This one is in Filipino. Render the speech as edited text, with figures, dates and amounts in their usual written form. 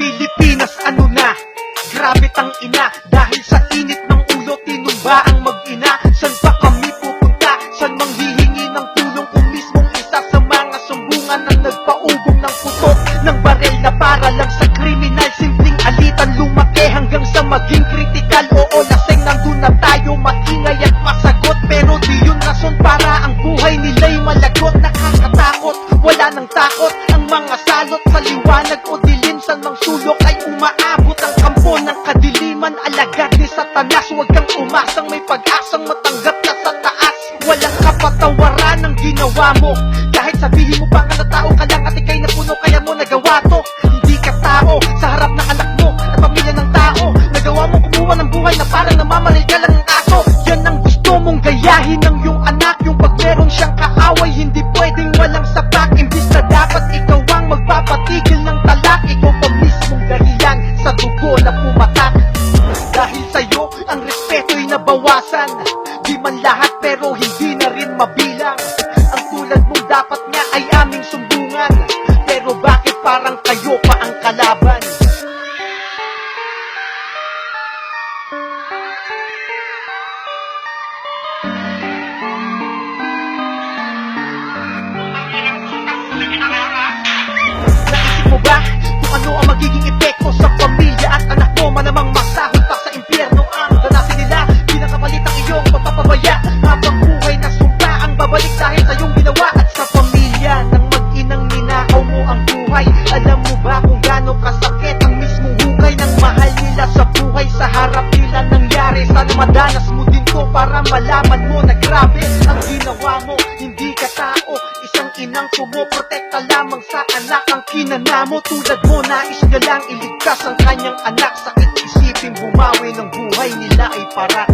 Pilipinas ano na? Grabe tang ina, dahil sa init ng ulo tinumba ang mag-ina. San ba kami pupunta? San mang hihingi ng tulong kung mismong isa sa mga sumbungan ang nagpaugong ng putok ng barel na para lang sa kriminal? Simpleng alitan lumaki hanggang sa maging kritikal. Oo, laseng nandun na tayo, maingay at masagot, pero di yun rason para ang buhay nila'y malagot. Nakakatakot, wala nang takot ang mga salot sa liwanag o dilim. San mang sulok ay umaabot ang kampo ng kadiliman. Alagad ni Satanas, huwag kang umasang may pag-asang matanggap ka sa taas. Walang kapatawaran ang ginawa mo, kahit sabihin mo pa nga na tao ka lang at ikay napuno, kaya mo nagawa to. Hindi ka tao sa harap ng anak mo at pamilya ng tao. Nagawa mo kumuha ng buhay na parang namamaril ka lang ng aso. Yan ang gusto mong gayahin ng iyong anak, yung pag meron siyang kaaway hindi pwedeng walang sapak. Imbis na dapat ikaw ang magpapatigil ng talak, ikaw pa mismong dahilan sa dugo na pumatak. Dahil sa'yo ang respeto'y nabawasan, di man lahat pero hindi na rin mabilang. Ang tulad mong dapat nga ay aming sumbungan, pero bakit parang kayo pa ang kalaban? Naisip mo ba kung ano ang magiging epekto sa pamilya at anak mo? Manamang masahol pa sa impyerno ang danasin nila. Pinakapalit ang iyong pagpapabaya, habang buhay na sumpa ang babalik dahil sa iyong ginawa. At sa pamilya ng mag-inang ninakaw mo ang buhay, alam mo ba kung gaano kasakit ang mismong hukay ng mahal nila sa buhay? Sa harap nila nangyari, sana madanas mo din to para malaman mo na grabe ang ginawa mo. Hindi ka tao, isang inang pumoprotekta lamang sa anak ang kinanamo. Tulad mo, nais niya lang iligtas ang kanyang anak. Sakit isipin bumawi ng buhay nila ay parak.